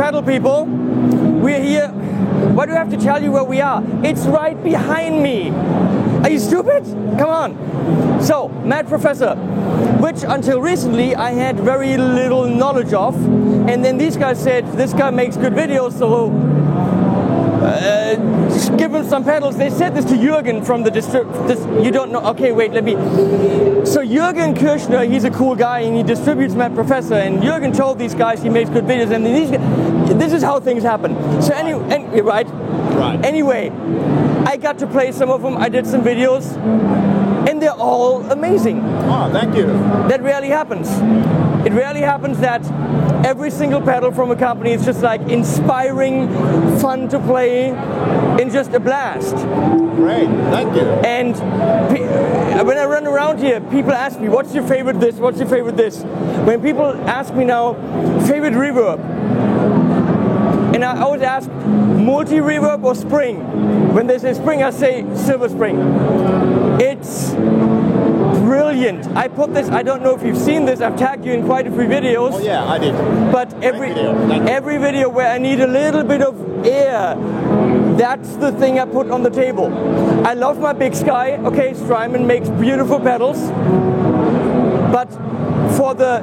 pedal people. We're here. Why do I have to tell you where we are? It's right behind me. Are you stupid? Come on. So, Mad Professor, which until recently I had very little knowledge of, and then these guys said, this guy makes good videos, so give him some pedals. They said this to Jürgen from the you don't know, okay, wait, let me. So Jürgen Kirchner, he's a cool guy and he distributes Mad Professor, and Jürgen told these guys he makes good videos, and this is how things happen. So anyway, right? Anyway, I got to play some of them, I did some videos, and they're all amazing. Oh, thank you. That rarely happens. It rarely happens that every single pedal from a company is just like inspiring, fun to play, and just a blast. Great, thank you. And when I run around here, people ask me, what's your favorite this, what's your favorite this? When people ask me now, favorite reverb, and I always ask, multi-reverb or spring? When they say spring, I say Silver Spring. It's brilliant. I put this, I don't know if you've seen this, I've tagged you in quite a few videos. Oh yeah, I did. But every video where I need a little bit of air, that's the thing I put on the table. I love my Big Sky. Okay, Strymon makes beautiful pedals. But for the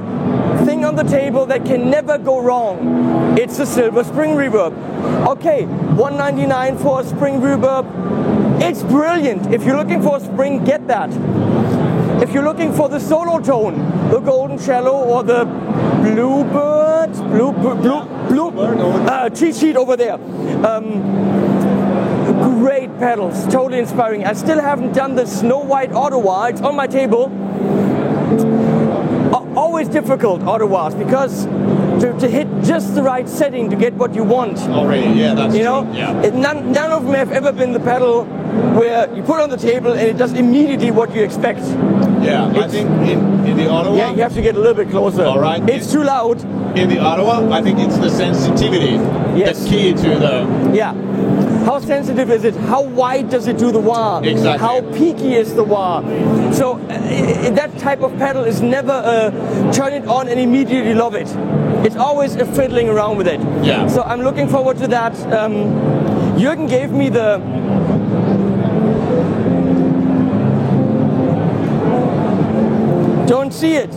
thing on the table that can never go wrong, it's a Silver Spring reverb. Okay, $199 for a spring reverb. It's brilliant. If you're looking for a spring, get that. If you're looking for the solo tone, the Golden Cello or the Bluebird, cheat sheet over there. Great pedals, totally inspiring. I still haven't done the Snow White Ottawa. It's on my table. Always difficult, Ottawas, because to hit just the right setting to get what you want. Oh, really? Yeah, that's you know, true. Yeah. None of them have ever been the pedal where you put on the table and it does immediately what you expect. Yeah, I think in the Ottawa. Yeah, you have to get a little bit closer. All right. It's too loud. In the Ottawa, I think it's the sensitivity. Yes. That's key to the. Yeah. How sensitive is it? How wide does it do the wah? Exactly. How peaky is the wah? So that type of pedal is never turn it on and immediately love it. It's always a fiddling around with it. Yeah. So I'm looking forward to that. Jürgen gave me the. Don't see it.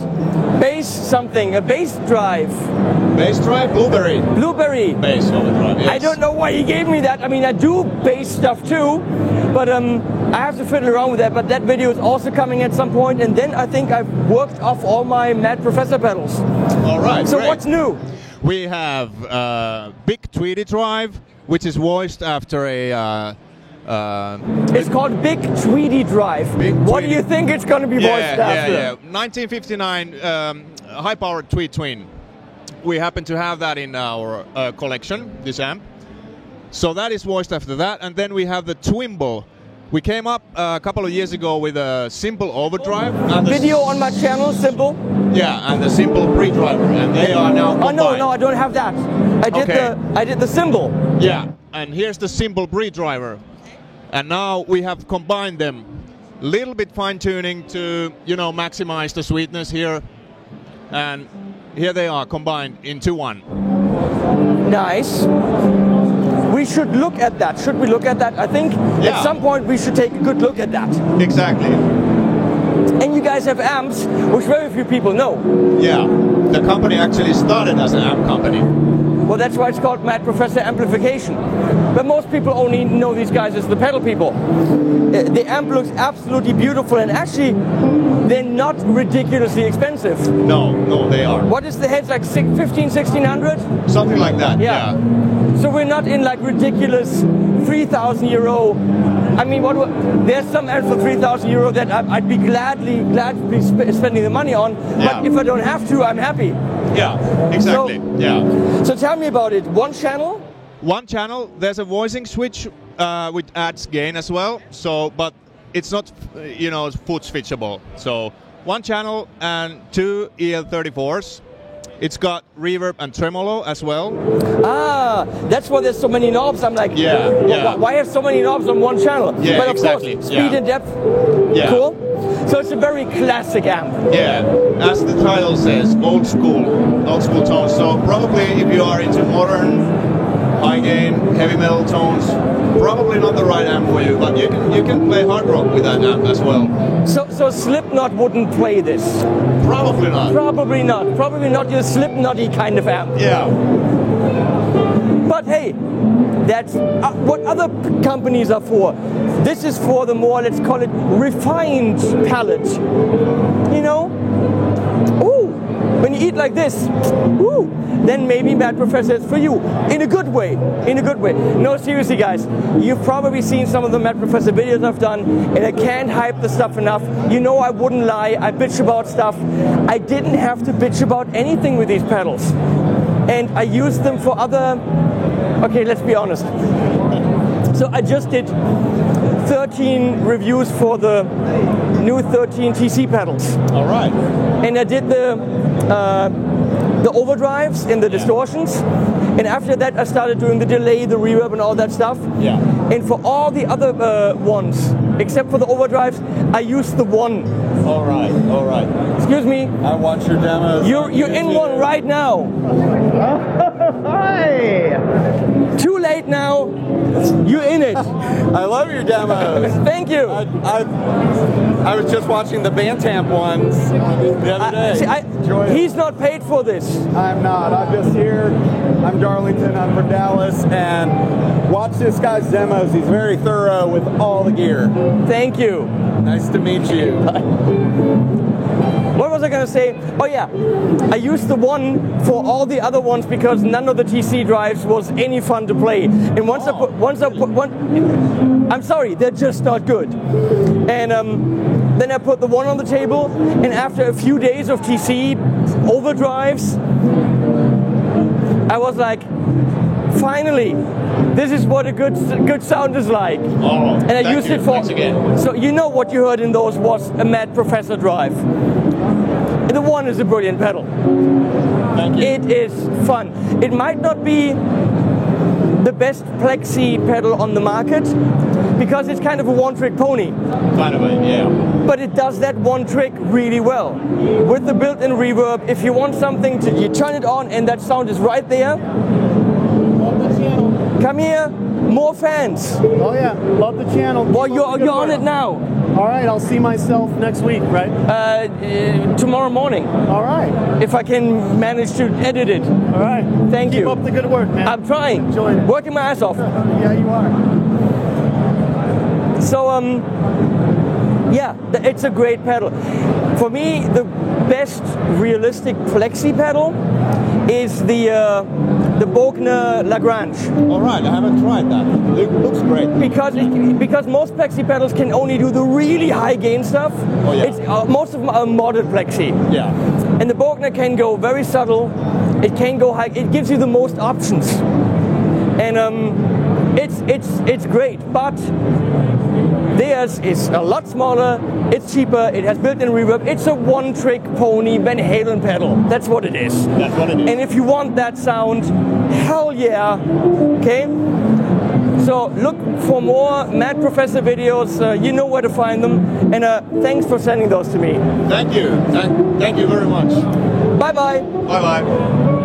Bass something, a bass drive. Bass drive, Blueberry. Blueberry. Bass overdrive, yes. I don't know why he gave me that. I mean, I do bass stuff too, but I have to fiddle around with that. But that video is also coming at some point, and then I think I've worked off all my Mad Professor pedals. All right. So great. what's new? We have Big Tweedy Drive, which is voiced after a. It's called Big Tweedy Drive. What do you think it's going to be voiced after? Yeah. 1959 high-powered Tweed Twin. We happen to have that in our collection, this amp. So that is voiced after that. And then we have the Twimble. We came up a couple of years ago with a simple overdrive. And Video on my channel, simple. Yeah, and the simple pre-driver. And they are now combined. Oh, no, I don't have that. I did the symbol. Yeah, and here's the simple pre-driver. And now we have combined them. Little bit fine-tuning to, maximize the sweetness here. And here they are combined into one. Nice. We should look at that. Should we look at that? I think at some point we should take a good look at that. Exactly. And you guys have amps, which very few people know. Yeah. The company actually started as an amp company. Well, that's why it's called Mad Professor Amplification. But most people only know these guys as the pedal people. The amp looks absolutely beautiful, and actually, they're not ridiculously expensive. No, they are. What is the heads, like 1,600? Something like that, yeah. So we're not in like ridiculous €3,000. I mean, there's some amps for €3,000 that I'd be glad to be spending the money on. But if I don't have to, I'm happy. Yeah, exactly. So tell me about it. One channel? One channel. There's a voicing switch which adds gain as well. So, but it's not, foot switchable. So one channel and two EL34s. It's got reverb and tremolo as well. Ah, that's why there's so many knobs. I'm like, why have so many knobs on one channel? Yeah, but of exactly. course, speed and depth. Yeah. Cool. So it's a very classic amp. Yeah, as the title says, old school tones. So probably if you are into modern, high gain, heavy metal tones, probably not the right amp for you, but you can play hard rock with that amp as well. So Slipknot wouldn't play this? Probably not. Probably not. Probably not your Slipknot-y kind of amp. Yeah. But hey, that's what other companies are for. This is for the more, let's call it, refined palate. You know? Ooh, when you eat like this, ooh, then maybe Mad Professor is for you. In a good way. In a good way. No, seriously, guys. You've probably seen some of the Mad Professor videos I've done, and I can't hype the stuff enough. You know I wouldn't lie. I bitch about stuff. I didn't have to bitch about anything with these pedals. And I used them for other... Okay, let's be honest. So I just did 13 reviews for the new 13 TC pedals. All right. And I did the overdrives and the distortions. And after that, I started doing the delay, the reverb, and all that stuff. Yeah. And for all the other ones, except for the overdrives, I used the one. All right. All right. Excuse me. I watch your demos. You're in one right now. Hi! Too late now. You're in it. I love your demos. Thank you. I was just watching the Bantamp ones the other day. He's not paid for this. I'm not. I'm just here. I'm Darlington. I'm from Dallas. And watch this guy's demos. He's very thorough with all the gear. Thank you. Nice to meet you. What was I going to say? Oh yeah, I used the one for all the other ones because none of the TC drives was any fun to play. And once I put one, I'm sorry, they're just not good. And then I put the one on the table, and after a few days of TC overdrives, I was like, finally, this is what a good sound is like. Oh, and I used it for. Thanks again. So you know what you heard in those was a Mad Professor drive. And the one is a brilliant pedal. Thank you. It is fun. It might not be the best plexi pedal on the market because it's kind of a one-trick pony. Kind of it, yeah. But it does that one trick really well. With the built-in reverb, if you want something to, you turn it on and that sound is right there. Come here, more fans. Oh yeah, love the channel. Well, you're on it now. All right, I'll see myself next week, right? Tomorrow morning. All right. If I can manage to edit it. All right. Thank you. Keep up the good work, man. I'm trying. Enjoying it. Working my ass off. Yeah, you are. So, yeah, it's a great pedal. For me, the best realistic plexi pedal is the Bogner Lagrange. All right, I haven't tried that. It looks great. Because most plexi pedals can only do the really high gain stuff. Oh, yeah. It's, most of them are modded plexi. Yeah. And the Bogner can go very subtle. It can go high. It gives you the most options. And it's great. But theirs is a lot smaller. It's cheaper. It has built-in reverb. It's a one-trick pony Van Halen pedal. That's what it is. That's what it is. And if you want that sound, hell yeah. Okay? So look for more Mad Professor videos. You know where to find them. And thanks for sending those to me. Thank you. Thank you very much. Bye-bye. Bye-bye.